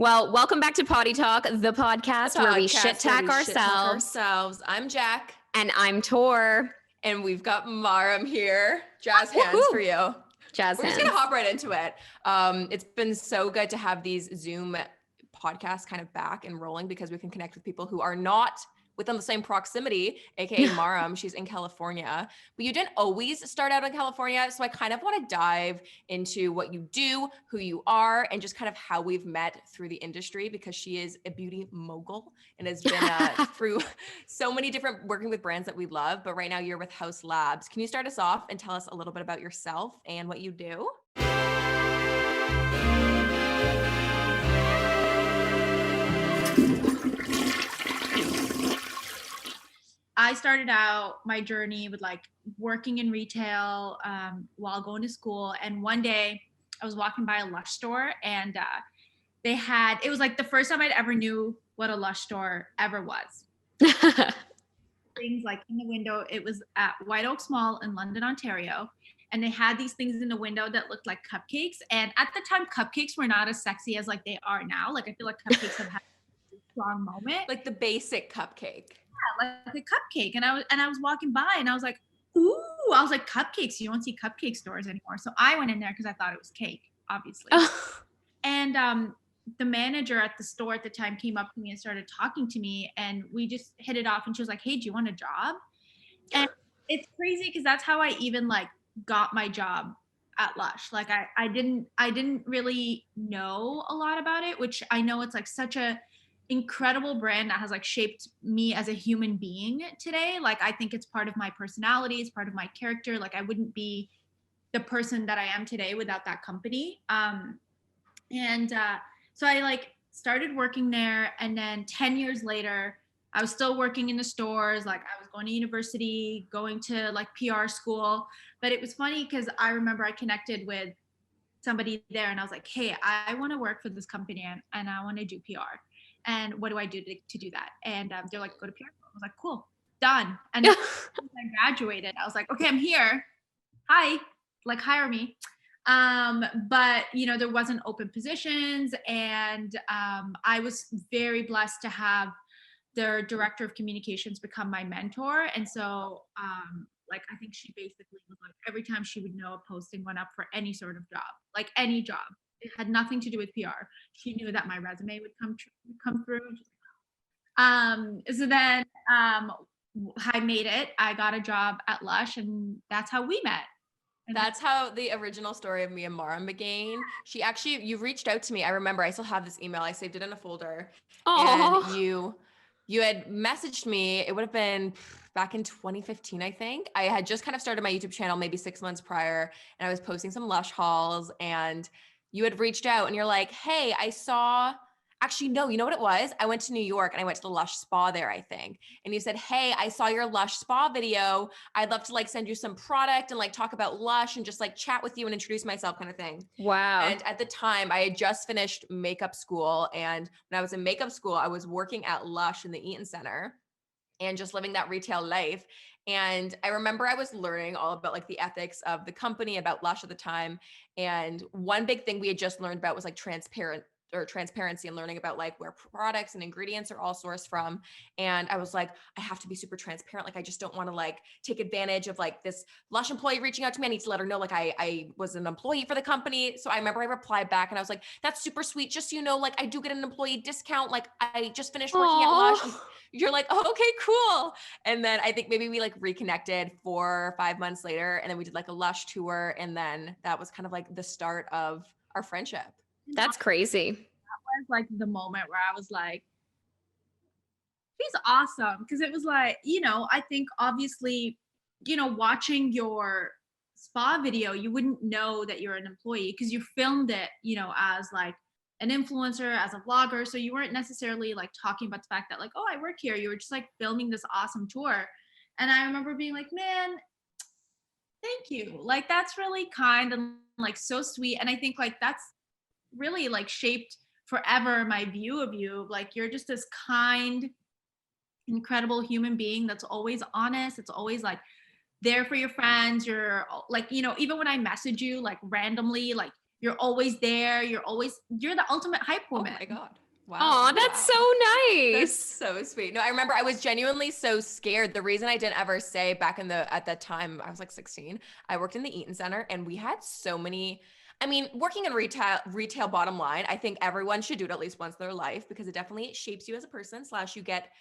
Well, welcome back to Poddy Talk, the podcast where we shit talk ourselves. I'm Jack. And I'm Tor. And we've got Maram here. Jazz hands for you. Jazz We're hands. just going to hop right into it. It's been so good to have these Zoom podcasts kind of back and rolling because we can connect with people who are not within the same proximity, aka Maram. She's in California, but you didn't always start out in California. So I kind of want to dive into what you do, who you are, and just kind of how we've met through the industry, because she is a beauty mogul and has been through so many different working with brands that we love. But right now you're with Haus Labs. Can you start us off and tell us a little bit about yourself and what you do? I started out my journey with like working in retail while going to school. And one day I was walking by a Lush store and it was like the first time I'd ever knew what a Lush store ever was. Things like in the window, it was at White Oaks Mall in London, Ontario. And they had these things in the window that looked like cupcakes. And at the time, cupcakes were not as sexy as like they are now. Like I feel like cupcakes have had a strong moment. Like the basic cupcake. Like a cupcake. And I was walking by and I was like, ooh, I was like, cupcakes, you don't see cupcake stores anymore. So I went in there because I thought it was cake, obviously. And the manager at the store at the time came up to me and started talking to me, and we just hit it off. And she was like, hey, do you want a job? And it's crazy because that's how I even like got my job at Lush. Like I didn't really know a lot about it, which I know it's like such a incredible brand that has like shaped me as a human being today. Like I think it's part of my personality, it's part of my character. Like I wouldn't be the person that I am today without that company. So I like started working there, and then 10 years later I was still working in the stores. Like I was going to university, going to like PR school. But it was funny because I remember I connected with somebody there and I was like, hey, I want to work for this company and I want to do PR. And what do I do to do that? And they're like, go to PR. I was like, cool, done. And I graduated. I was like, okay, I'm here. Hi, like hire me. But you know, there wasn't open positions, and I was very blessed to have their director of communications become my mentor. And so like I think she basically was like, every time she would know a posting went up for any sort of job, like any job, it had nothing to do with PR, she knew that my resume would come through. So then I made it. I got a job at Lush, and that's how we met. And that's how the original story of me and Maram began. You reached out to me. I remember I still have this email. I saved it in a folder. Aww. And you had messaged me. It would have been back in 2015, I think. I had just kind of started my YouTube channel maybe 6 months prior, and I was posting some Lush hauls, and you had reached out and you're like, hey, actually, no, you know what it was? I went to New York and I went to the Lush spa there, I think. And you said, hey, I saw your Lush spa video. I'd love to like send you some product and like talk about Lush and just like chat with you and introduce myself kind of thing. Wow. And at the time I had just finished makeup school. And when I was in makeup school, I was working at Lush in the Eaton Center and just living that retail life. And I remember I was learning all about like the ethics of the company, about Lush at the time. And one big thing we had just learned about was like transparency and learning about like where products and ingredients are all sourced from. And I was like, I have to be super transparent. Like, I just don't want to like take advantage of like this Lush employee reaching out to me. I need to let her know like I was an employee for the company. So I remember I replied back and I was like, that's super sweet. Just so you know, like I do get an employee discount. Like I just finished working at Lush. And you're like, oh, okay, cool. And then I think maybe we like reconnected 4 or 5 months later. And then we did like a Lush tour. And then that was kind of like the start of our friendship. That's crazy. That was like the moment where I was like, he's awesome. Because it was like, you know, I think obviously, you know, watching your spa video, you wouldn't know that you're an employee because you filmed it, you know, as like an influencer, as a vlogger. So you weren't necessarily like talking about the fact that like, oh, I work here. You were just like filming this awesome tour. And I remember being like, man, thank you. Like, that's really kind and like so sweet. And I think like that's really like shaped forever my view of you. Like you're just this kind, incredible human being that's always honest. It's always like there for your friends. You're like, you know, even when I message you like randomly, like You're always there. You're the ultimate hype Oh woman. my God. Wow. Oh, that's so nice. That's so sweet. No, I remember I was genuinely so scared. The reason I didn't ever say back at that time, I was like 16, I worked in the Eaton Center and we had so many, I mean, working in retail bottom line, I think everyone should do it at least once in their life because it definitely shapes you as a person / you get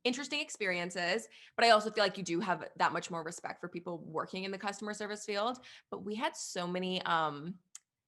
interesting experiences. But I also feel like you do have that much more respect for people working in the customer service field. But we had so many,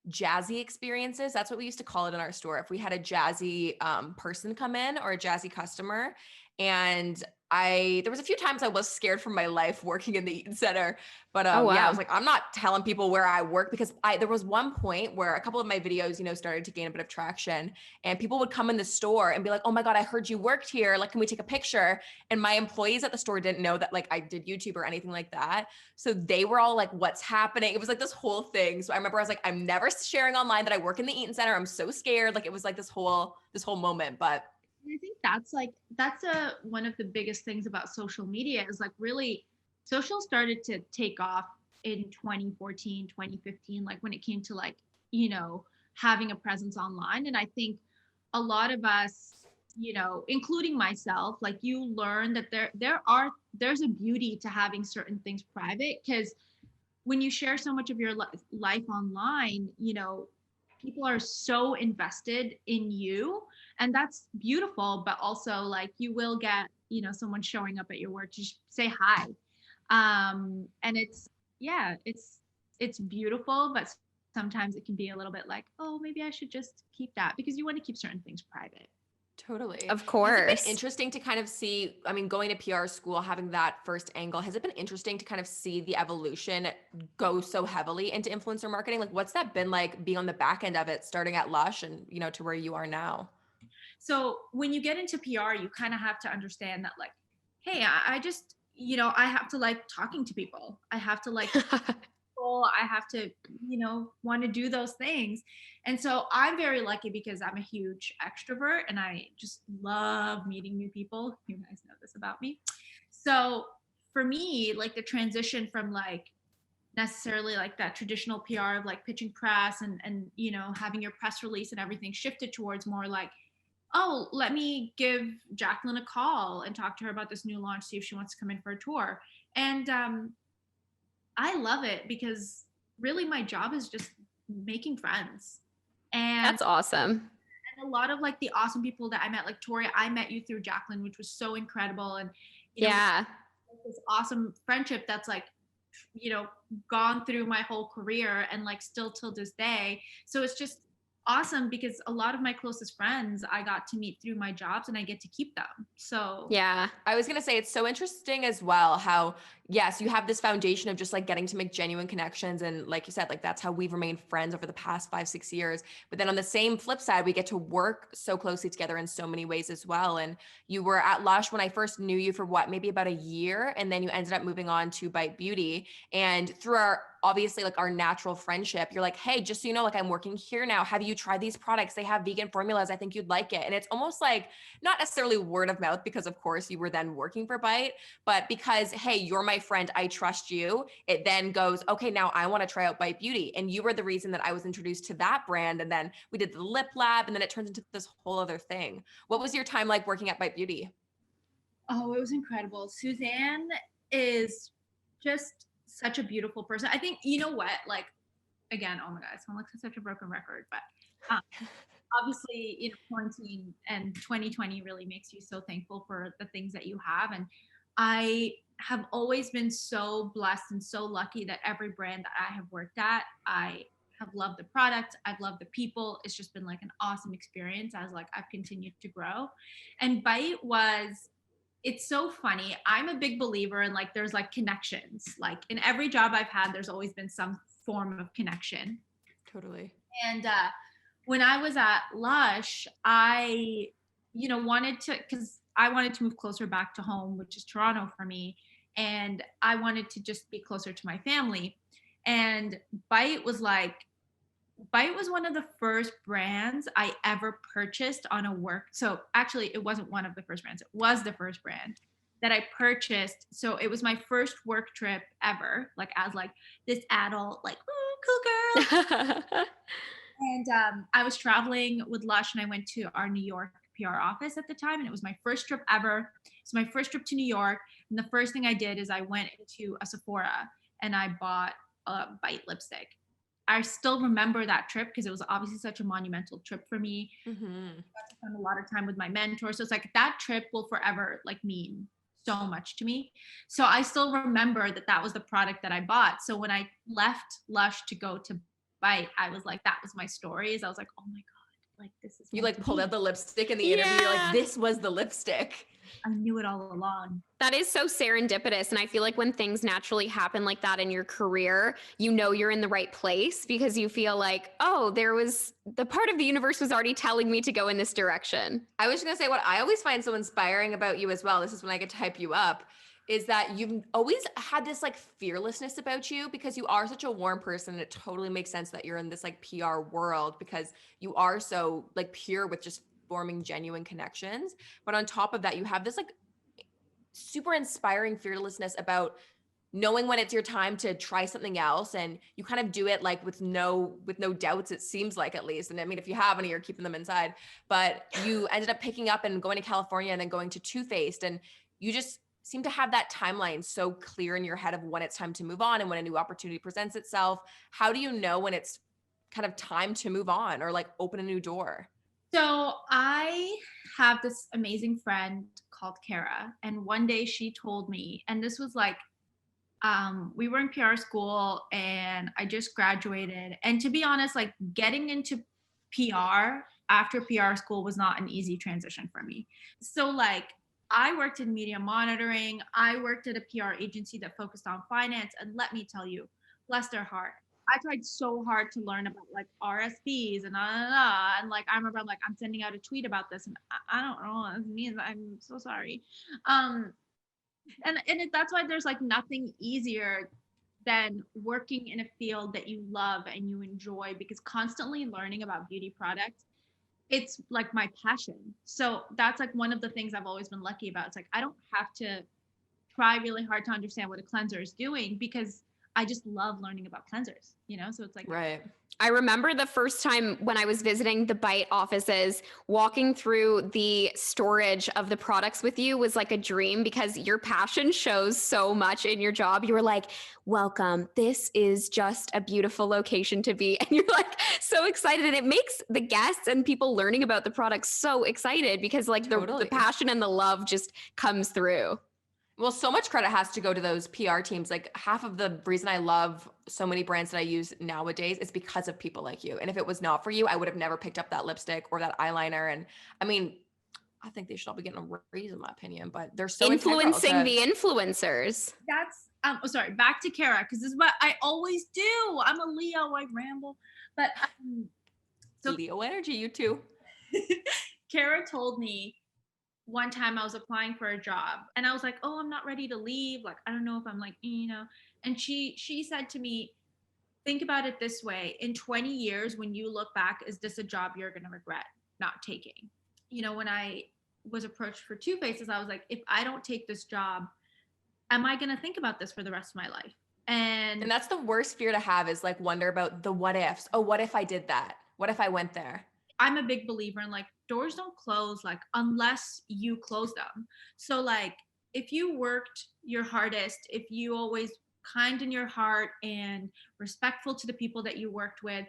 jazzy experiences. That's what we used to call it in our store. If we had a jazzy person come in or a jazzy customer. And there was a few times I was scared for my life working in the Eaton Center, but Oh, wow. yeah, I was like, I'm not telling people where I work because there was one point where a couple of my videos, started to gain a bit of traction and people would come in the store and be like, oh my God, I heard you worked here. Like, can we take a picture? And my employees at the store didn't know that like I did YouTube or anything like that. So they were all like, what's happening? It was like this whole thing. So I remember I was like, I'm never sharing online that I work in the Eaton Center. I'm so scared. Like it was like this whole moment, but I think that's one of the biggest things about social media is like really social started to take off in 2014, 2015, like when it came to like, having a presence online. And I think a lot of us, including myself, like you learn that there's a beauty to having certain things private because when you share so much of your life online, people are so invested in you and that's beautiful, but also like you will get, someone showing up at your work to say hi. And it's beautiful, but sometimes it can be a little bit like, oh, maybe I should just keep that because you want to keep certain things private. Totally. Of Has it course. been interesting to kind of see, I mean, going to PR school, having that first angle, has it been interesting to kind of see the evolution go so heavily into influencer marketing? Like, what's that been like being on the back end of it, starting at Lush and, to where you are now? So when you get into PR, you kind of have to understand that like, hey, I just, I have to like talking to people. I have to like I have to, want to do those things. And so I'm very lucky because I'm a huge extrovert and I just love meeting new people. You guys know this about me. So for me, like the transition from like necessarily like that traditional PR of like pitching press and having your press release and everything shifted towards more like, oh, let me give Jaclyn a call and talk to her about this new launch, see if she wants to come in for a tour. And I love it because really my job is just making friends. And That's awesome. a lot of like the awesome people that I met, like Torri, I met you through Jaclyn, which was so incredible. And Yeah. this awesome friendship that's like, gone through my whole career and like still till this day. So it's just awesome because a lot of my closest friends I got to meet through my jobs and I get to keep them. So Yeah. I was going to say, it's so interesting as well how, yes, you have this foundation of just like getting to make genuine connections. And like you said, like that's how we've remained friends over the past 5-6 years. But then on the same flip side, we get to work so closely together in so many ways as well. And you were at Lush when I first knew you for maybe about a year. And then you ended up moving on to Bite Beauty. And through obviously like our natural friendship, you're like, hey, just so you know, like I'm working here now. Have you tried these products? They have vegan formulas. I think you'd like it. And it's almost like not necessarily word of mouth because of course you were then working for Bite, but because, hey, you're my friend, I trust you. It then goes, okay, now I want to try out Bite Beauty. And you were the reason that I was introduced to that brand. And then we did the lip lab and then it turns into this whole other thing. What was your time like working at Bite Beauty? Oh, it was incredible. Suzanne is just such a beautiful person. I think, you know what, like, again, oh my God, I sound like such a broken record, but obviously, quarantine and 2020 really makes you so thankful for the things that you have. And I have always been so blessed and so lucky that every brand that I have worked at, I have loved the product. I've loved the people. It's just been like an awesome experience as like I've continued to grow. And Bite it's so funny. I'm a big believer in like there's like connections. Like in every job I've had, there's always been some form of connection. Totally. And when I was at Lush, I, wanted to, because I wanted to move closer back to home, which is Toronto for me. And I wanted to just be closer to my family. And Bite was one of the first brands I ever purchased on a work. So actually, it wasn't one of the first brands. It was the first brand that I purchased. So it was my first work trip ever, like as like this adult, like, ooh, cool girl. And I was traveling with Lush, and I went to our New York PR office at the time, and it was my first trip ever. It's my first trip to New York, and the first thing I did is I went into a Sephora and I bought a Bite lipstick. I still remember that trip because it was obviously such a monumental trip for me. Mm-hmm. I got to spend a lot of time with my mentor, so it's like that trip will forever like mean so much to me. So I still remember that that was the product that I bought. So when I left Lush to go to Bite, I was like, that was my stories. I was like, oh my God, like this is. You like pulled out the lipstick in the interview. You're like, this was the lipstick. I knew it all along. That is so serendipitous. And I feel like when things naturally happen like that in your career, you know you're in the right place because you feel like, oh, there was the part of the universe was already telling me to go in this direction. I was just gonna say what I always find so inspiring about you as well. This is when I get to hype you up. Is that you've always had this like fearlessness about you because you are such a warm person. And it totally makes sense that you're in this like PR world because you are so like pure with just forming genuine connections. But on top of that, you have this like super inspiring fearlessness about knowing when it's your time to try something else, and you kind of do it like with no doubts, it seems like, at least. And I mean, if you have any, you're keeping them inside, but you ended up picking up and going to California and then going to Too Faced, and you just seem to have that timeline so clear in your head of when it's time to move on and when a new opportunity presents itself. How do you know when it's kind of time to move on or like open a new door? So I have this amazing friend called Kara, and one day she told me, and this was like, we were in PR school and I just graduated. And to be honest, like getting into PR after PR school was not an easy transition for me. So like I worked in media monitoring. I worked at a PR agency that focused on finance. And let me tell you, bless their heart, I tried so hard to learn about like RSPs and and like I remember I'm sending out a tweet about this and I don't know what it means. I'm so sorry. That's why there's like nothing easier than working in a field that you love and you enjoy, because constantly learning about beauty products, it's like my passion. So that's like one of the things I've always been lucky about. It's like I don't have to try really hard to understand what a cleanser is doing because I just love learning about cleansers, you know? So it's like, right. I remember the first time when I was visiting the Bite offices, walking through the storage of the products with you was like a dream because your passion shows so much in your job. You were like, welcome, this is just a beautiful location to be. And you're like so excited. And it makes the guests and people learning about the products so excited because like the passion and the love just comes through. Well, so much credit has to go to those PR teams. Like half of the reason I love so many brands that I use nowadays is because of people like you. And if it was not for you, I would have never picked up that lipstick or that eyeliner. And I mean, I think they should all be getting a raise in my opinion, but they're so influencing the influencers. That's sorry, back to Kara, because this is what I always do. I'm a Leo, I ramble. But so Leo energy, you too. Kara told me one time I was applying for a job and I was like, oh, I'm not ready to leave. Like, I don't know if I'm like, you know, and she said to me, think about it this way. In 20 years, when you look back, is this a job you're going to regret not taking? You know, when I was approached for Too Faced, I was like, if I don't take this job, am I going to think about this for the rest of my life? And that's the worst fear to have, is like wonder about the what ifs. Oh, what if I did that? What if I went there? I'm a big believer in like doors don't close like unless you close them. So like if you worked your hardest, if you always kind in your heart and respectful to the people that you worked with,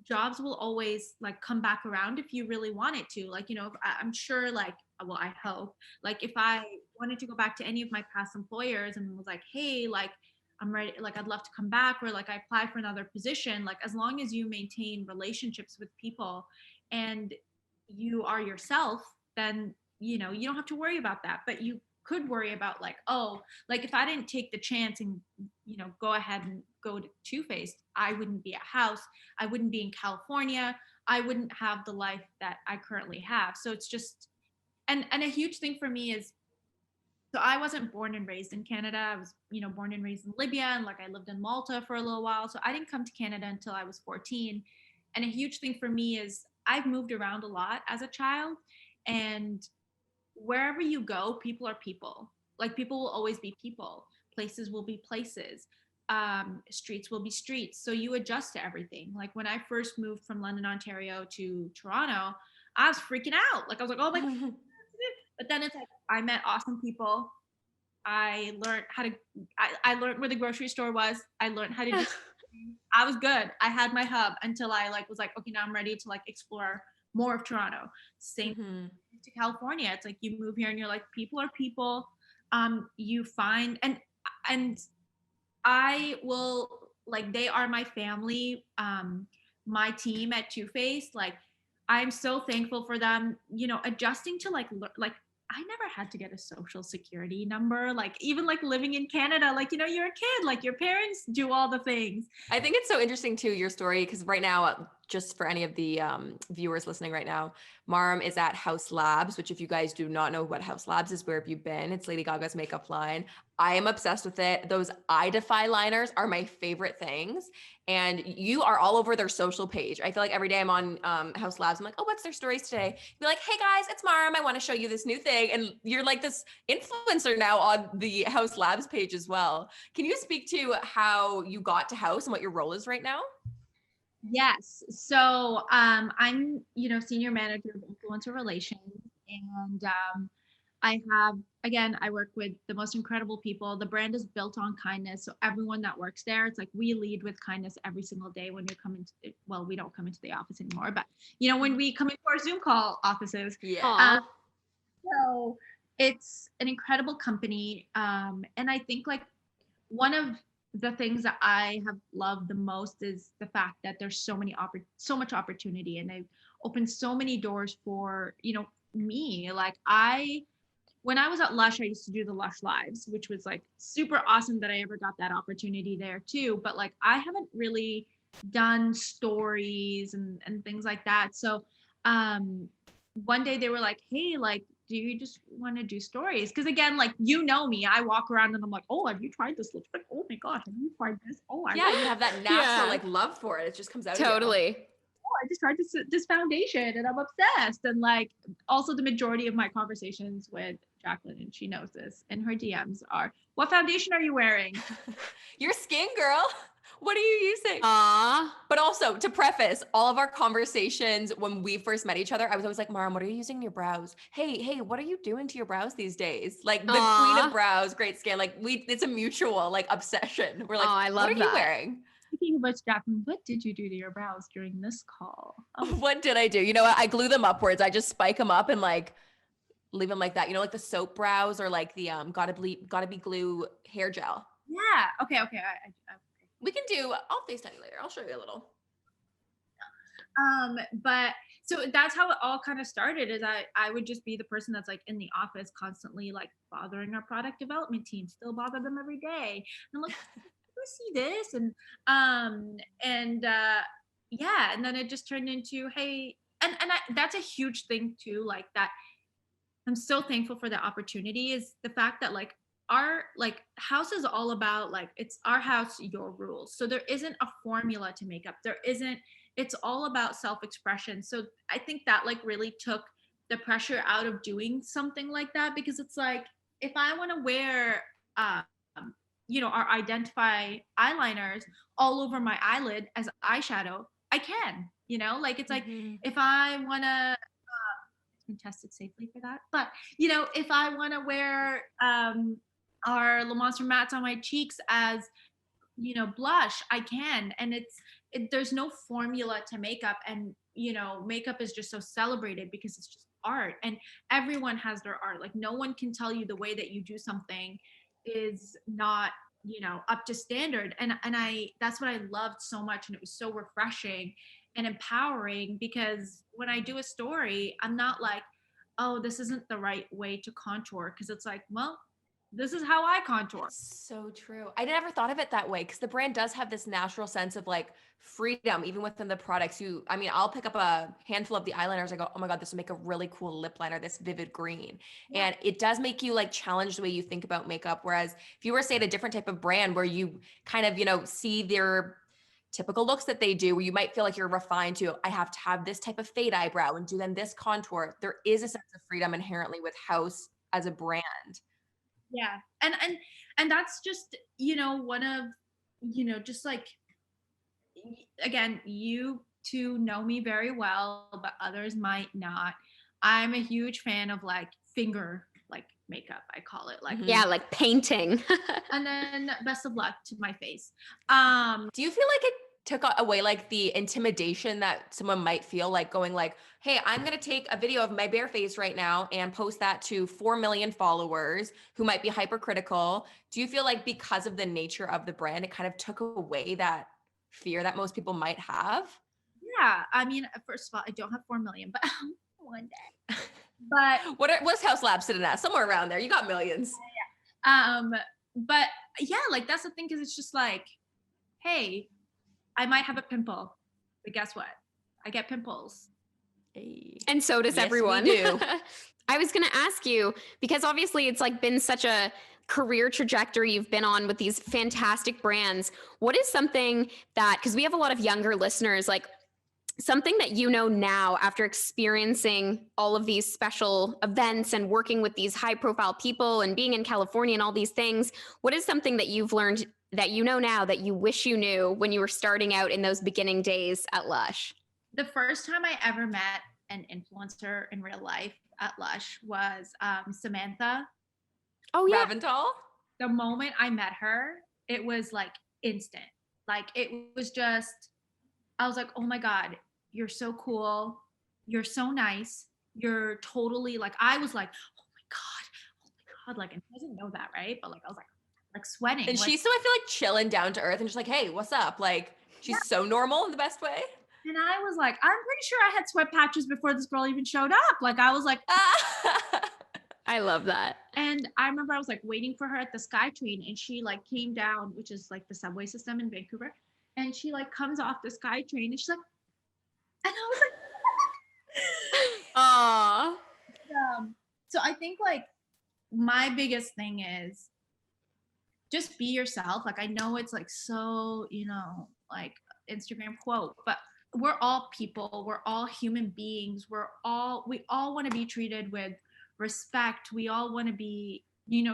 jobs will always like come back around if you really want it to. Like, you know, I'm sure like, well, I hope like if I wanted to go back to any of my past employers and was like, hey, like I'm ready, like I'd love to come back, or like I apply for another position, like as long as you maintain relationships with people and you are yourself, then you know you don't have to worry about that. But you could worry about like, oh, like if I didn't take the chance and you know go ahead and go to Too Faced, I wouldn't be at Haus, I wouldn't be in California, I wouldn't have the life that I currently have. So it's just and a huge thing for me is, so I wasn't born and raised in Canada. I was, you know, born and raised in Libya, and like I lived in Malta for a little while. So I didn't come to Canada until I was 14. And a huge thing for me is I've moved around a lot as a child, and wherever you go, people are people. Like people will always be people. Places will be places. streets will be streets. So you adjust to everything. Like when I first moved from London, Ontario to Toronto, I was freaking out. Like I was like, oh my God. But then it's like, I met awesome people. I learned how to, I learned where the grocery store was. I learned how to do, I was good. I had my hub until I like, was like, okay, now I'm ready to like explore more of Toronto. Same to California. It's like, you move here and you're like, people are people. You find, and I will, like, they are my family. My team at Too Faced, like, I'm so thankful for them, you know, adjusting to like I never had to get a social security number. Like even like living in Canada, like, you know, you're a kid, like your parents do all the things. I think it's so interesting too, your story, because right now, just for any of the viewers listening right now, Maram is at Haus Labs, which if you guys do not know what Haus Labs is, where have you been? It's Lady Gaga's makeup line. I am obsessed with it. Those eye defy liners are my favorite things. And you are all over their social page. I feel like every day I'm on Haus Labs, I'm like, oh, what's their stories today? Be like, hey guys, it's Maram. I want to show you this new thing. And you're like this influencer now on the Haus Labs page as well. Can you speak to how you got to Haus and what your role is right now? Yes. So I'm, you know, senior manager of influencer relations, and I have, again, I work with the most incredible people. The brand is built on kindness. So everyone that works there, it's like we lead with kindness every single day when you're coming to, well, we don't come into the office anymore, but you know, when we come into our Zoom call offices. Yeah. So it's an incredible company. And I think like one of the things that I have loved the most is the fact that there's so much opportunity, and they've opened so many doors for, you know, me. Like when I was at Lush, I used to do the Lush Lives, which was like super awesome that I ever got that opportunity there too. But like I haven't really done stories and things like that. So one day they were like, hey, like, do you just want to do stories? Because again, like, you know me, I walk around and I'm like, oh, have you tried this lipstick? Oh my gosh, have you tried this? Oh, yeah, you have that natural like love for it. It just comes out Totally. of you. I just tried this foundation and I'm obsessed. And like also the majority of my conversations with Jaclyn, and she knows this, and her DMs are, what foundation are you wearing? Your skin, girl. What are you using? Aw. But also to preface all of our conversations when we first met each other, I was always like, Maram, what are you using in your brows? Hey, what are you doing to your brows these days? Like the queen of brows, great skin. Like it's a mutual like obsession. We're like, I love what are you wearing? Speaking of which, Jaclyn, what did you do to your brows during this call? Oh. What did I do? You know what? I glue them upwards. I just spike them up and like leave them like that. You know, like the soap brows or like the gotta be glue hair gel. Yeah. Okay. We can do, I'll FaceTime you later. I'll show you a little. But so that's how it all kind of started, is I would just be the person that's like in the office constantly like bothering our product development team, still bother them every day. And I'm like, see this? And yeah, and then it just turned into, hey, and that's a huge thing too, like that I'm so thankful for the opportunity, is the fact that like our like house is all about like, it's our house, your rules. So there isn't a formula to make up. There isn't, it's all about self-expression. So I think that like really took the pressure out of doing something like that, because it's like, if I want to wear you know, our identify eyeliners all over my eyelid as eyeshadow, I can, you know, like it's like if I want to been tested safely for that. But you know, if I want to wear our Le Monster mattes on my cheeks as, you know, blush, I can. And there's no formula to makeup, and you know, makeup is just so celebrated because it's just art, and everyone has their art. Like no one can tell you the way that you do something is not, you know, up to standard. And I that's what I loved so much, and it was so refreshing and empowering, because when I do a story, I'm not like, oh, this isn't the right way to contour, because it's like, well, this is how I contour. So true. I never thought of it that way, because the brand does have this natural sense of like freedom, even within the products. I mean, I'll pick up a handful of the eyeliners. I go, oh my God, this would make a really cool lip liner, this vivid green. Yeah. And it does make you like challenge the way you think about makeup. Whereas if you were say at a different type of brand where you kind of, you know, see their typical looks that they do, where you might feel like you're refined to, I have to have this type of fade eyebrow and do then this contour. There is a sense of freedom inherently with Haus as a brand. Yeah. And that's just, you know, one of just like, again, you two know me very well, but others might not. I'm a huge fan of like finger like makeup, I call it, like. Yeah, like painting. And then best of luck to my face. Do you feel like it took away like the intimidation that someone might feel, like going like, hey, I'm going to take a video of my bare face right now and post that to 4 million followers who might be hypercritical? Do you feel like because of the nature of the brand, it kind of took away that fear that most people might have? Yeah, I mean, first of all, I don't have 4 million, but one day. But What's Haus Lab sitting at? Somewhere around there. You got millions. but yeah, like that's the thing, because it's just like, hey, I might have a pimple, but guess what? I get pimples. Hey. And so does Yes, everyone. we do. I was going to ask you, because obviously it's like been such a career trajectory you've been on with these fantastic brands. What is something that, because we have a lot of younger listeners, like something that you know now after experiencing all of these special events and working with these high profile people and being in California and all these things, what is something that you've learned that you know now that you wish you knew when you were starting out in those beginning days at Lush? The first time I ever met an influencer in real life at Lush was Samantha. Oh yeah. Raventhal? The moment I met her, it was like instant. Like it was just, I was like, oh my God, you're so cool. You're so nice. You're totally like, I was like, oh my God. Like, and I didn't know that, right? But like, I was like sweating. And like, she's so, I feel like, chilling down to earth and just like, hey, what's up? Like, she's so normal in the best way. and I was like, I'm pretty sure I had sweat patches before this girl even showed up. Like, I was like, I love that. and I remember I was like waiting for her at the SkyTrain, and she like came down, which is like the subway system in Vancouver. And she like comes off the SkyTrain, and she's like, and I was like, Aww. so I think like my biggest thing is just be yourself. Like I know it's like so, like Instagram quote, but we're all people, we're all human beings, we all want to be treated with respect. We all want to be,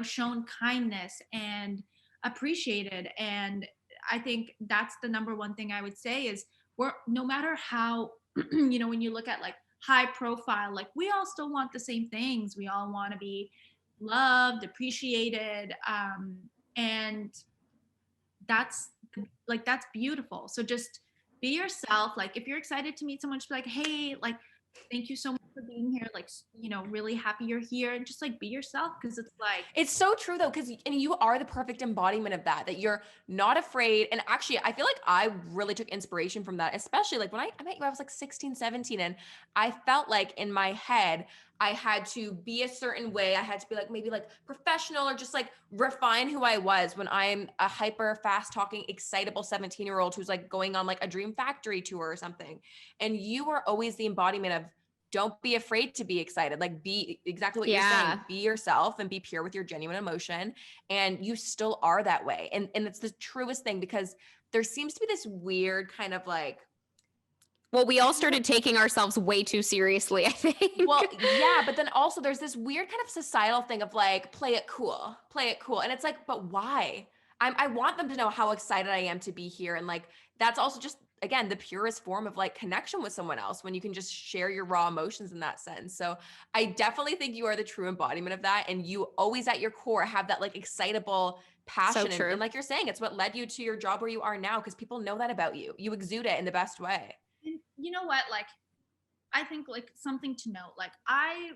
shown kindness and appreciated. And I think that's the number one thing I would say is we're, no matter how, when you look at like high profile, like we all still want the same things. We all want to be loved, appreciated, and that's that's beautiful. So just be yourself. Like if you're excited to meet someone, just be like, hey, like thank you so much for being here, like really happy you're here, and just like be yourself, because it's like, It's so true though, because you are the perfect embodiment of that you're not afraid. And actually, I feel like I really took inspiration from that, especially like when I met you, I was like 16, 17, and I felt like in my head, I had to be a certain way. I had to be like maybe like professional or just like refine who I was when I'm a hyper fast talking, excitable 17-year-old who's like going on like a dream factory tour or something. And you were always the embodiment of don't be afraid to be excited. Like be exactly what you're saying. Be yourself and be pure with your genuine emotion. And you still are that way. And it's the truest thing, because there seems to be this weird kind of like, Well, we all started taking ourselves way too seriously, I think. well, yeah, but then also there's this weird kind of societal thing of like, play it cool. And it's like, but why? I want them to know how excited I am to be here. And like, that's also just, again, the purest form of like connection with someone else, when you can just share your raw emotions in that sense. So I definitely think you are the true embodiment of that. And you always at your core have that like excitable passion. So true. And like you're saying, it's what led you to your job where you are now, because people know that about you. You exude it in the best way. and you know what, like I think like something to note, like I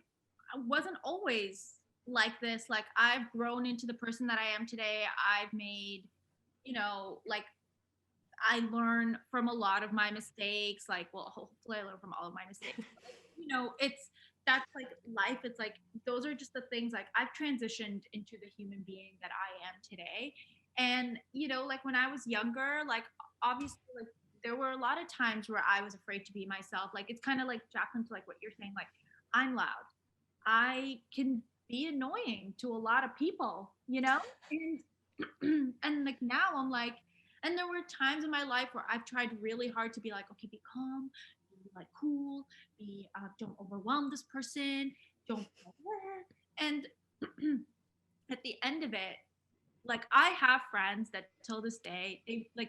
wasn't always like this. Like I've grown into the person that I am today. I've made, like I learn from a lot of my mistakes. Like, well, hopefully I learn from all of my mistakes. But, like, it's that's like life. It's like those are just the things. Like I've transitioned into the human being that I am today. And like when I was younger, like obviously, like there were a lot of times where I was afraid to be myself. Like it's kind of like Jaclyn, to like what you're saying. Like I'm loud. I can be annoying to a lot of people, and and like now I'm like, and there were times in my life where I've tried really hard to be like, okay, be calm, be like cool, be don't overwhelm this person, don't and at the end of it, like I have friends that till this day,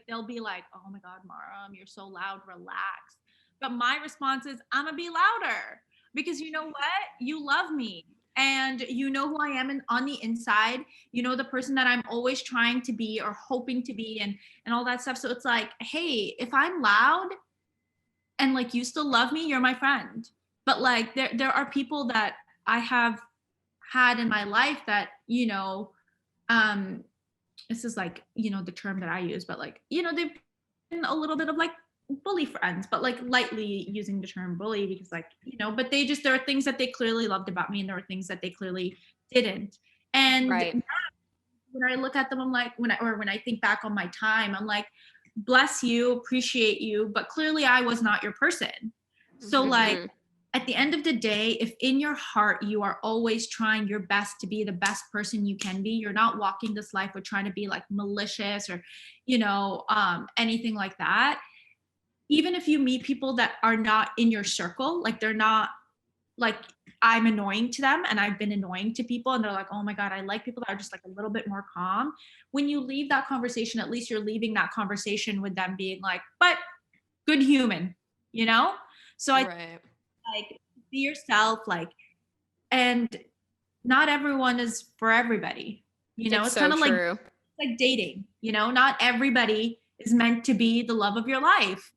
they'll be like, oh my God, Maram, you're so loud, relax. But my response is, I'm gonna be louder because you know what? You love me. And you know who I am on the inside. You know the person that I'm always trying to be or hoping to be and all that stuff. So it's like, hey, if I'm loud and like you still love me, you're my friend. But like there are people that I have had in my life that, um this is like, the term that I use, but like, they've been a little bit of like bully friends, but like lightly using the term bully because like, but there are things that they clearly loved about me and there were things that they clearly didn't. And Right. when I look at them, I'm like, when I think back on my time, I'm like, bless you, appreciate you, but clearly I was not your person. So like, at the end of the day, if in your heart you are always trying your best to be the best person you can be, you're not walking this life with trying to be like malicious or, anything like that. Even if you meet people that are not in your circle, like they're not like I'm annoying to them and I've been annoying to people and they're like, oh my God, I like people that are just like a little bit more calm. When you leave that conversation, at least you're leaving that conversation with them being like, but good human, So I like be yourself, like, and not everyone is for everybody. It's so kind of true. like dating, not everybody is meant to be the love of your life.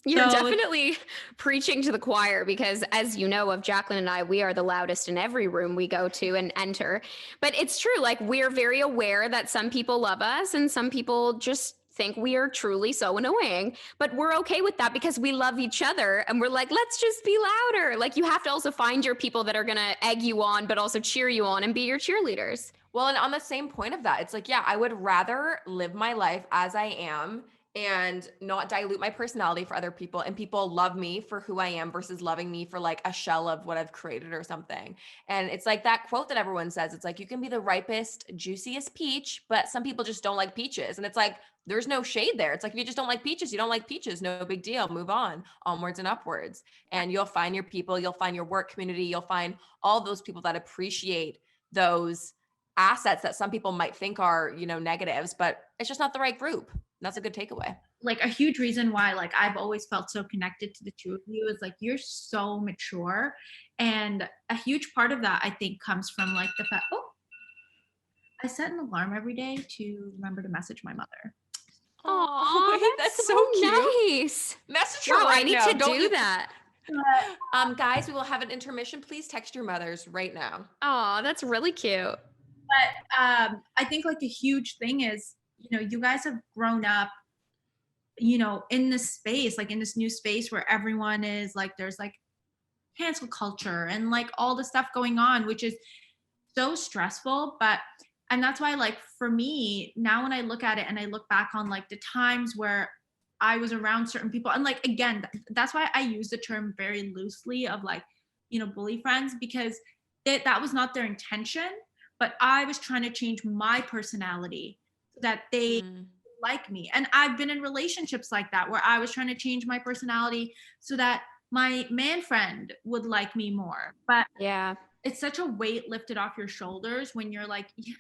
You're definitely preaching to the choir because as you know of Jaclyn and I, we are the loudest in every room we go to and enter. But it's true, like we're very aware that some people love us and some people just think we are truly so annoying, but we're okay with that because we love each other and we're like, let's just be louder. Like you have to also find your people that are going to egg you on, but also cheer you on and be your cheerleaders. Well, and on the same point of that, it's like, yeah, I would rather live my life as I am and not dilute my personality for other people and people love me for who I am versus loving me for like a shell of what I've created or something. And it's like that quote that everyone says, it's like, you can be the ripest, juiciest peach, but some people just don't like peaches. And it's like, there's no shade there. It's like, if you just don't like peaches, you don't like peaches, no big deal, move on, onwards and upwards. And you'll find your people, you'll find your work community, you'll find all those people that appreciate those assets that some people might think are, negatives, but it's just not the right group. That's a good takeaway. Like a huge reason why like I've always felt so connected to the two of you is like you're so mature. And a huge part of that I think comes from like the fact, I set an alarm every day to remember to message my mother. Oh, that's so nice. Message her right I need now. to do that. Guys, we will have an intermission. Please text your mothers right now. Oh, that's really cute. But I think like a huge thing is, you guys have grown up, in this space, like in this new space where everyone is like, there's like cancel culture and like all the stuff going on, which is so stressful. And that's why like for me now when I look at it and I look back on like the times where I was around certain people and like, again, that's why I use the term very loosely of like, bully friends, because that was not their intention, but I was trying to change my personality so that they like me. And I've been in relationships like that where I was trying to change my personality so that my man friend would like me more. But yeah, it's such a weight lifted off your shoulders when you're like, yeah,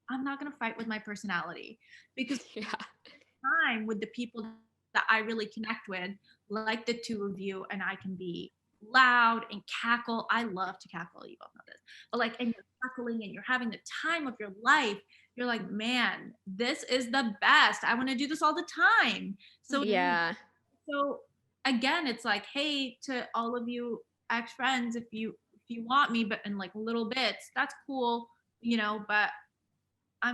I'm not going to fight with my personality, because time with the people that I really connect with, like the two of you, and I can be loud and cackle. I love to cackle, you both know this, but like, and you're cackling and you're having the time of your life. You're like, man, this is the best. I want to do this all the time. So yeah. So again, it's like, hey, to all of you ex-friends, if you want me, but in like little bits, that's cool, but I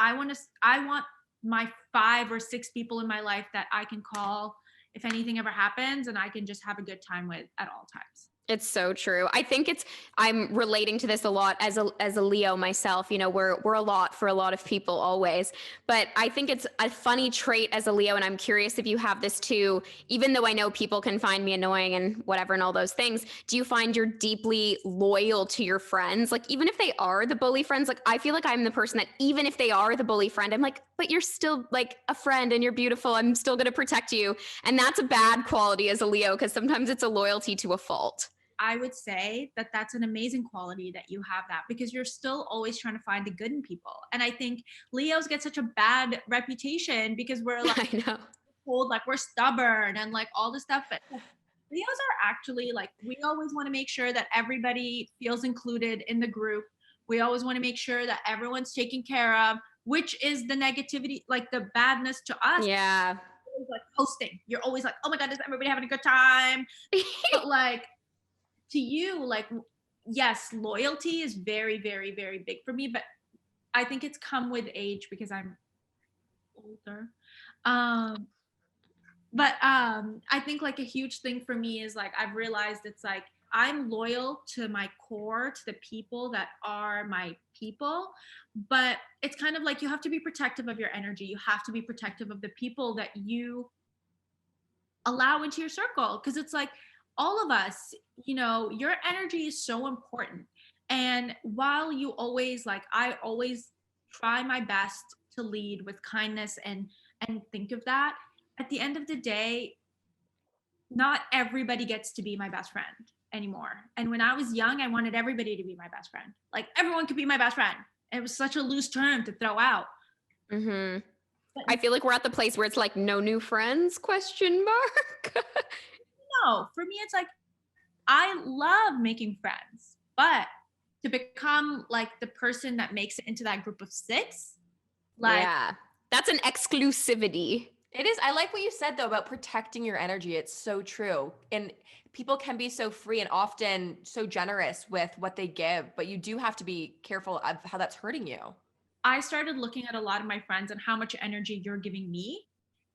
want my 5 or 6 people in my life that I can call if anything ever happens and I can just have a good time with at all times. It's so true. I think I'm relating to this a lot as a Leo myself. We're a lot for a lot of people always, but I think it's a funny trait as a Leo. And I'm curious if you have this too, even though I know people can find me annoying and whatever, and all those things. Do you find you're deeply loyal to your friends? Like, even if they are the bully friends, like I feel like I'm the person that even if they are the bully friend, I'm like, but you're still like a friend and you're beautiful. I'm still going to protect you. And that's a bad quality as a Leo, because sometimes it's a loyalty to a fault. I would say that that's an amazing quality that you have that, because you're still always trying to find the good in people. And I think Leos get such a bad reputation because we're like I know. told like we're stubborn and like all this stuff. But Leos are actually like, we always want to make sure that everybody feels included in the group. We always want to make sure that everyone's taken care of, which is the negativity, like the badness to us. Yeah. Like hosting, you're always like, oh my god, is everybody having a good time? But like to you, like, yes, loyalty is very, very, very big for me, but I think it's come with age because I'm older. But I think like a huge thing for me is like I've realized it's like I'm loyal to my core, to the people that are my people, but it's kind of like you have to be protective of your energy. You have to be protective of the people that you allow into your circle, because it's like all of us, you know, your energy is so important. And while you always like, I always try my best to lead with kindness and think of that, at the end of the day, not everybody gets to be my best friend anymore. And when I was young, I wanted everybody to be my best friend. Like everyone could be my best friend. It was such a loose term to throw out. Mm-hmm. I feel like we're at the place where it's like no new friends, question mark. No, for me, it's like, I love making friends, but to become like the person that makes it into that group of 6, like, yeah, that's an exclusivity. It is. I like what you said though about protecting your energy. It's so true. And people can be so free and often so generous with what they give, but you do have to be careful of how that's hurting you. I started looking at a lot of my friends and how much energy you're giving me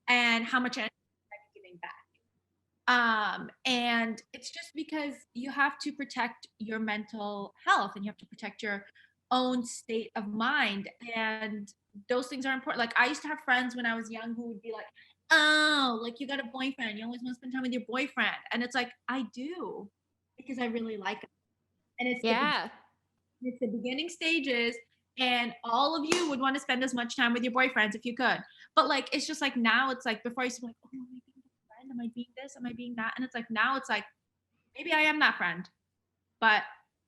and how much energy I'm giving back. And it's just because you have to protect your mental health and you have to protect your own state of mind. And those things are important. Like I used to have friends when I was young who would be like, oh, like you got a boyfriend. You always want to spend time with your boyfriend. And it's like, I do because I really like him. And Yeah. it's the beginning stages. And all of you would want to spend as much time with your boyfriends if you could. But like, it's just like now it's like before I used to be like, oh, am I being a friend? Am I being this? Am I being that? And it's like now it's like, maybe I am that friend, but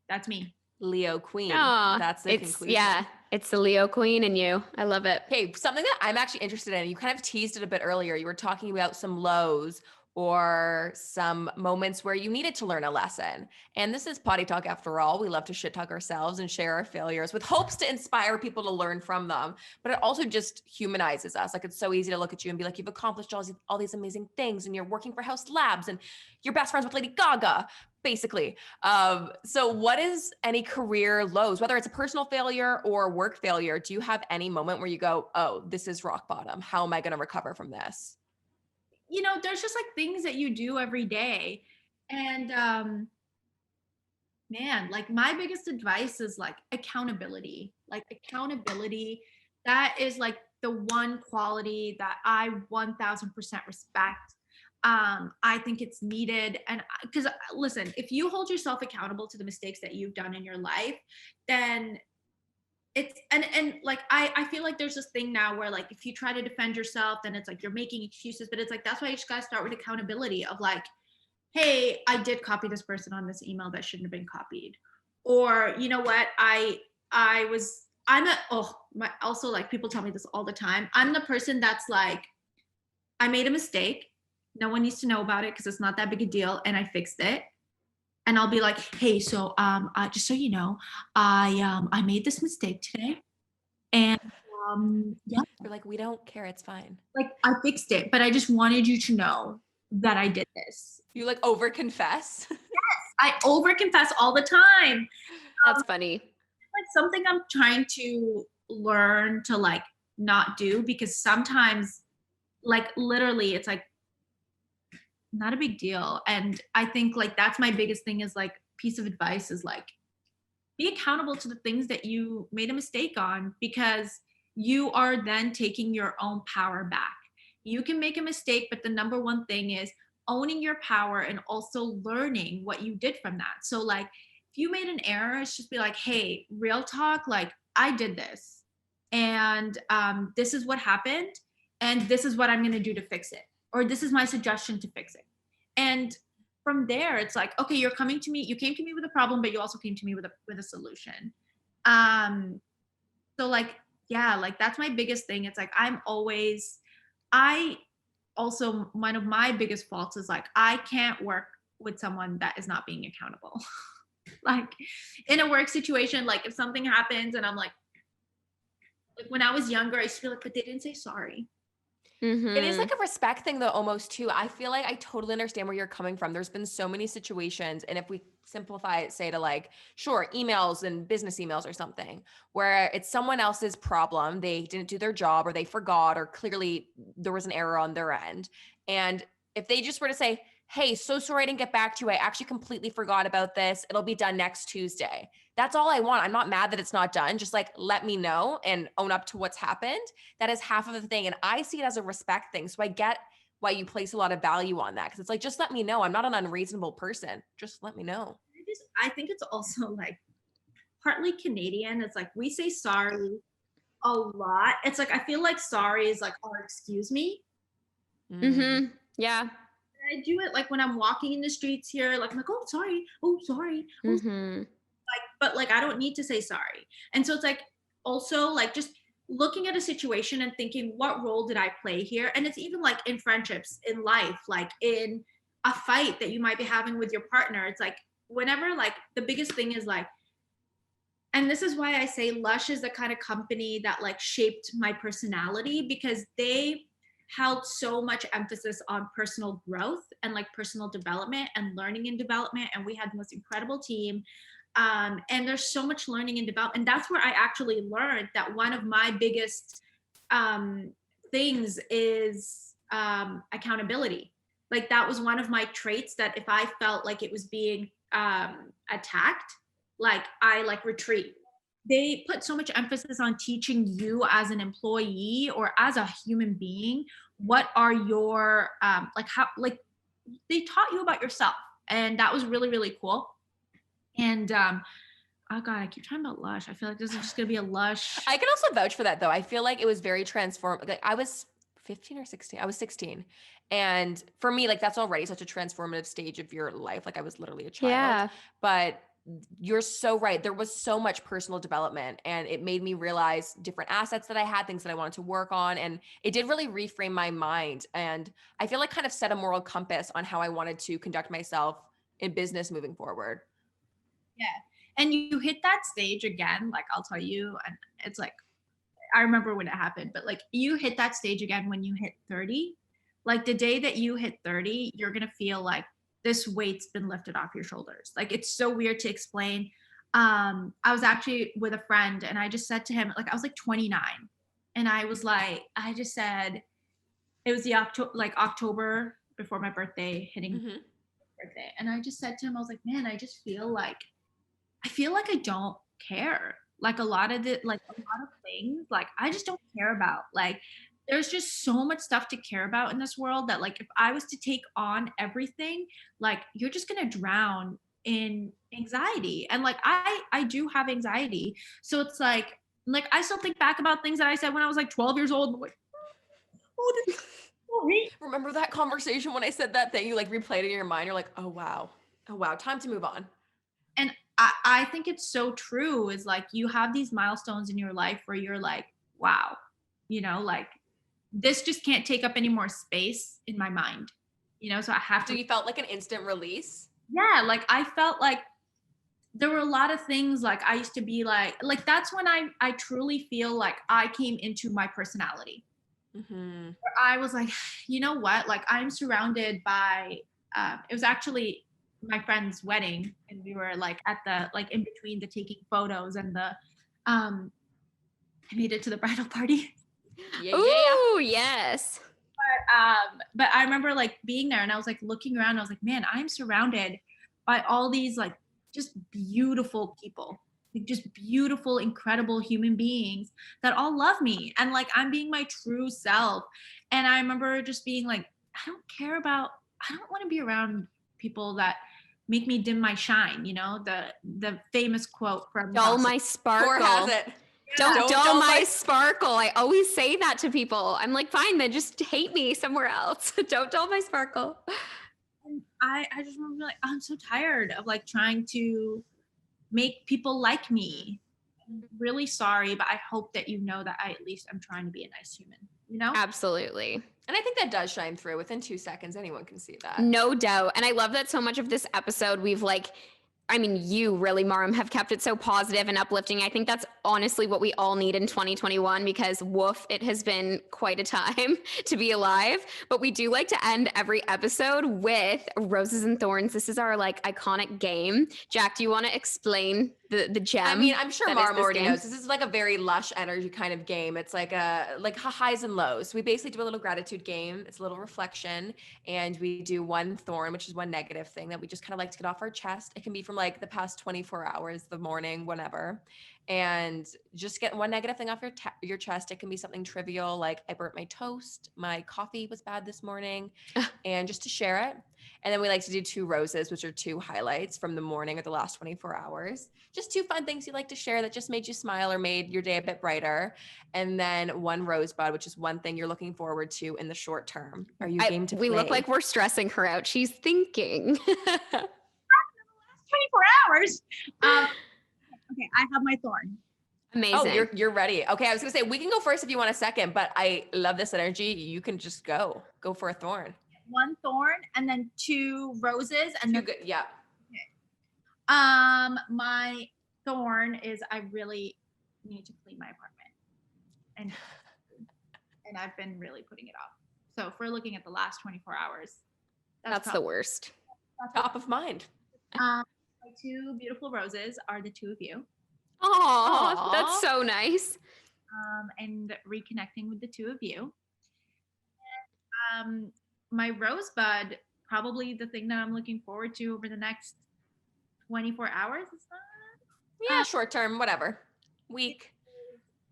that's me. Leo Queen. Aw, That's the conclusion. Yeah, it's the Leo Queen in you. I love it. Okay, something that I'm actually interested in, you kind of teased it a bit earlier. You were talking about some lows or some moments where you needed to learn a lesson. And this is Poddy Talk after all. We love to shit talk ourselves and share our failures with hopes to inspire people to learn from them. But it also just humanizes us. Like it's so easy to look at you and be like, you've accomplished all these amazing things and you're working for Haus Labs and you're best friends with Lady Gaga, basically. So what is any career lows, whether it's a personal failure or work failure? Do you have any moment where you go, oh, this is rock bottom. How am I going to recover from this? You know, there's just like things that you do every day. And man, like my biggest advice is like accountability. Like accountability, that is like the one quality that I 1000% respect. I think it's needed. And because listen, if you hold yourself accountable to the mistakes that you've done in your life, then it's and like I feel like there's this thing now where like if you try to defend yourself, then it's like you're making excuses. But it's like that's why you just gotta start with accountability of like, hey, I did copy this person on this email that shouldn't have been copied. Or you know what, also like people tell me this all the time. I'm the person that's like, I made a mistake. No one needs to know about it because it's not that big a deal, and I fixed it. And I'll be like, hey, so just so you know, I made this mistake today, and yeah, You're like, we don't care, it's fine. like I fixed it, but I just wanted you to know that I did this. You like over confess. I over confess all the time. That's funny. Like something I'm trying to learn to like not do, because sometimes like literally it's like not a big deal. And I think like that's my biggest thing is like piece of advice is like be accountable to the things that you made a mistake on, because you are then taking your own power back. You can make a mistake, but the number one thing is owning your power and also learning what you did from that. So like if you made an error, it's just be like, hey, real talk, like I did this and this is what happened and this is what I'm going to do to fix it, or this is my suggestion to fix it. And from there, it's like, okay, you came to me with a problem, but you also came to me with a solution. So like, yeah, like that's my biggest thing. It's like I also, one of my biggest faults is like I can't work with someone that is not being accountable. Like in a work situation, like if something happens and I'm like when I was younger, I used to feel like, but they didn't say sorry. It is like a respect thing though, almost too. I feel like I totally understand where you're coming from. There's been so many situations, and if we simplify it, say to like, sure, emails and business emails or something, where it's someone else's problem, they didn't do their job or they forgot, or clearly there was an error on their end. And if they just were to say, hey, so sorry I didn't get back to you. I actually completely forgot about this. It'll be done next Tuesday. That's all I want. I'm not mad that it's not done. Just like, let me know and own up to what's happened. That is half of the thing. And I see it as a respect thing. So I get why you place a lot of value on that. Cause it's like, just let me know. I'm not an unreasonable person. Just let me know. I think it's also like partly Canadian. It's like we say sorry a lot. It's like I feel like sorry is like, oh, excuse me. Yeah. I do it like when I'm walking in the streets here, like I'm like, oh sorry, like, but like I don't need to say sorry. And so it's like also like just looking at a situation and thinking, what role did I play here? And it's even like in friendships, in life, like in a fight that you might be having with your partner. It's like whenever, like the biggest thing is like, and this is why I say Lush is the kind of company that like shaped my personality, because they held so much emphasis on personal growth and like personal development and learning and development. And we had the most incredible team. And there's so much learning and development. And that's where I actually learned that one of my biggest things is accountability. Like that was one of my traits, that if I felt like it was being attacked, like I like retreat. They put so much emphasis on teaching you as an employee or as a human being, what are your like how, like they taught you about yourself. And that was really, really cool. And oh god, I keep talking about Lush. I feel like this is just gonna be a Lush. I can also vouch for that though. I feel like it was very transformative. Like I was 15 or 16. I was 16. And for me, like that's already such a transformative stage of your life. Like I was literally a child. Yeah. But you're so right. There was so much personal development, and it made me realize different assets that I had, things that I wanted to work on. And it did really reframe my mind. And I feel like kind of set a moral compass on how I wanted to conduct myself in business moving forward. Yeah. And you hit that stage again, like I'll tell you, and it's like, I remember when it happened, but like you hit that stage again when you hit 30. Like the day that you hit 30, you're going to feel like this weight's been lifted off your shoulders. Like it's so weird to explain. I was actually with a friend and I just said to him, like I was like 29, and I was like, I just said, it was the October before my birthday, hitting birthday, and I just said to him, I was like, man, I feel like I don't care. Like a lot of things, like I just don't care about. Like there's just so much stuff to care about in this world that like if I was to take on everything, like you're just gonna drown in anxiety. And like I do have anxiety. So it's like I still think back about things that I said when I was like 12 years old. I'm like, oh, this is great. Remember that conversation when I said that thing? You like replayed it in your mind. You're like, oh wow, time to move on. And I think it's so true, is like you have these milestones in your life where you're like, wow, you know, like this just can't take up any more space in my mind, you know, so I have to. So you felt like an instant release? Yeah, like I felt like there were a lot of things, like I used to be like that's when I truly feel like I came into my personality. Where I was like, you know what, like I'm surrounded by it was actually my friend's wedding, and we were like at the like in between the taking photos and the I made it to the bridal party. Ooh, yes. But I remember like being there and I was like looking around and I was like, man, I'm surrounded by all these like just beautiful people, like just beautiful, incredible human beings that all love me, and like I'm being my true self. And I remember just being like, I don't want to be around people that make me dim my shine, you know, the famous quote from Dull my sparkle. Or has it? Don't dull my sparkle. I always say that to people. I'm like, fine, then just hate me somewhere else. Don't dull my sparkle. I just remember like, I'm so tired of like trying to make people like me. I'm really sorry, but I hope that you know that I at least am trying to be a nice human, you know? Absolutely. And I think that does shine through. Within 2 seconds, anyone can see that. No doubt. And I love that so much of this episode we've like, I mean, you really, Maram, have kept it so positive and uplifting. I think that's honestly what we all need in 2021 because woof, it has been quite a time to be alive. But we do like to end every episode with roses and thorns. This is our like iconic game. Jack, do you want to explain the gem? I mean, I'm sure that is Maram this already game? knows. This is like a very Lush energy kind of game. It's like highs and lows. We basically do a little gratitude game. It's a little reflection, and we do one thorn, which is one negative thing that we just kind of like to get off our chest. It can be from like the past 24 hours, the morning, whenever, and just get one negative thing off your chest. It can be something trivial like I burnt my toast, my coffee was bad this morning, and just to share it. And then we like to do 2 roses, which are 2 highlights from the morning or the last 24 hours. Just 2 fun things you like to share that just made you smile or made your day a bit brighter. And then 1 rosebud, which is one thing you're looking forward to in the short term. Are you game to play? We look like we're stressing her out. She's thinking. 24 hours. Okay, I have my thorn. Amazing. Oh, you're ready. Okay, I was gonna say we can go first if you want a second, but I love this energy. You can just go for a thorn. 1 thorn and then 2 roses and then Good. Yeah. my thorn is I really need to clean my apartment, and I've been really putting it off. So if we're looking at the last 24 hours, that's the worst. Top of mind. My 2 beautiful roses are the 2 of you. Oh, that's so nice. And reconnecting with the 2 of you. And, my rosebud, probably the thing that I'm looking forward to over the next 24 hours. Is that? Yeah, short term, whatever. Week.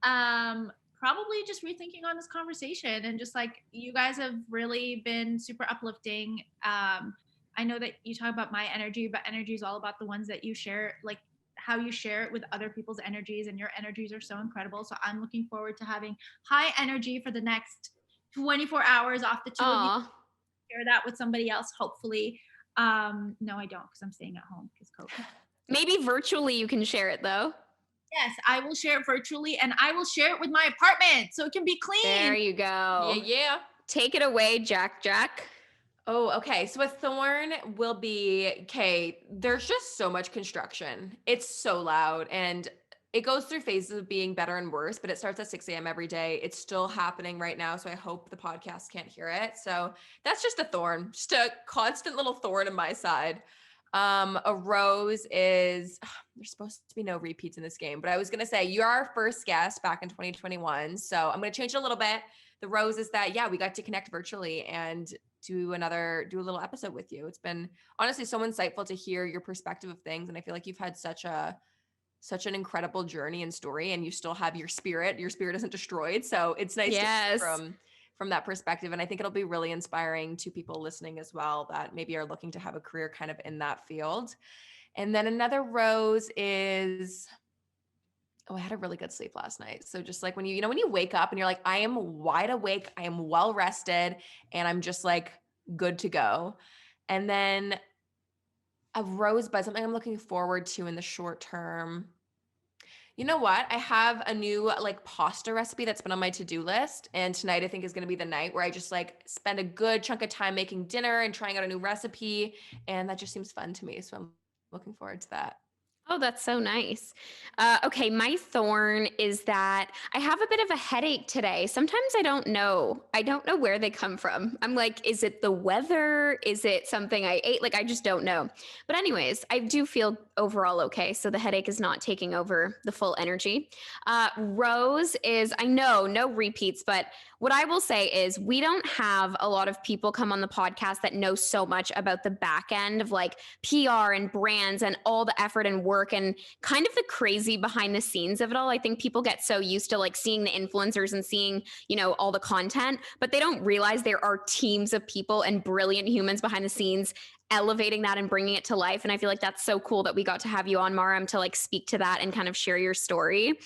Probably just rethinking on this conversation and just like you guys have really been super uplifting. I know that you talk about my energy, but energy is all about the ones that you share, like how you share it with other people's energies, and your energies are so incredible. So I'm looking forward to having high energy for the next 24 hours off the 2 of you. Share that with somebody else, hopefully. No, I don't, because I'm staying at home because COVID. Maybe virtually you can share it though. Yes, I will share it virtually, and I will share it with my apartment so it can be clean. There you go. Yeah. Take it away, Jack. Oh, okay. So a thorn will be, okay, there's just so much construction. It's so loud, and it goes through phases of being better and worse, but it starts at 6 a.m. every day. It's still happening right now, so I hope the podcast can't hear it. So that's just a thorn, just a constant little thorn in my side. A rose is, there's supposed to be no repeats in this game, but I was going to say you're our first guest back in 2021. So I'm going to change it a little bit. The rose is that, yeah, we got to connect virtually and do a little episode with you. It's been honestly so insightful to hear your perspective of things. And I feel like you've had such an incredible journey and story, and you still have your spirit isn't destroyed. So it's nice to hear from that perspective. And I think it'll be really inspiring to people listening as well that maybe are looking to have a career kind of in that field. And then another rose is, I had a really good sleep last night. So just like when you wake up and you're like, I am wide awake, I am well rested, and I'm just like good to go. And then a rosebud, something I'm looking forward to in the short term. You know what? I have a new like pasta recipe that's been on my to-do list. And tonight I think is going to be the night where I just like spend a good chunk of time making dinner and trying out a new recipe. And that just seems fun to me. So I'm looking forward to that. Oh, that's so nice. Okay, my thorn is that I have a bit of a headache today. Sometimes I don't know where they come from. I'm like, is it the weather? Is it something I ate? Like, I just don't know. But anyways, I do feel overall okay. So the headache is not taking over the full energy. Rose is, I know, no repeats, but what I will say is we don't have a lot of people come on the podcast that know so much about the back end of like PR and brands and all the effort and work and kind of the crazy behind the scenes of it all. I think people get so used to like seeing the influencers and seeing, all the content, but they don't realize there are teams of people and brilliant humans behind the scenes elevating that and bringing it to life. And I feel like that's so cool that we got to have you on, Maram, to like speak to that and kind of share your story.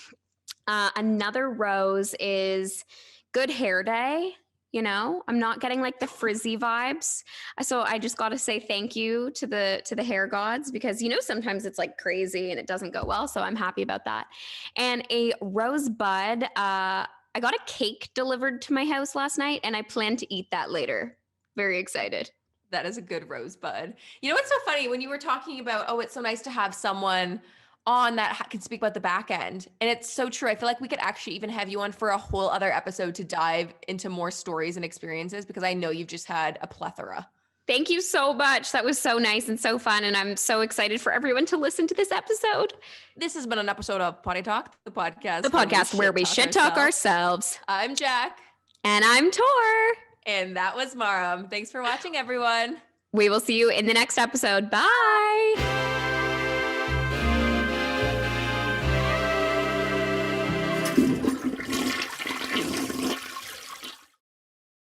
Another rose is good hair day. You know, I'm not getting like the frizzy vibes. So I just got to say thank you to the hair gods, because, you know, sometimes it's like crazy and it doesn't go well. So I'm happy about that. And a rosebud, I got a cake delivered to my house last night and I plan to eat that later. Very excited. That is a good rosebud. You know what's so funny? When you were talking about, oh, it's so nice to have someone on that can speak about the back end. And it's so true. I feel like we could actually even have you on for a whole other episode to dive into more stories and experiences, because I know you've just had a plethora. Thank you so much. That was so nice and so fun. And I'm so excited for everyone to listen to this episode. This has been an episode of Poddy Talk, the podcast. The podcast where we shit talk ourselves. I'm Jack. And I'm Tor. And that was Maram. Thanks for watching, everyone. We will see you in the next episode. Bye.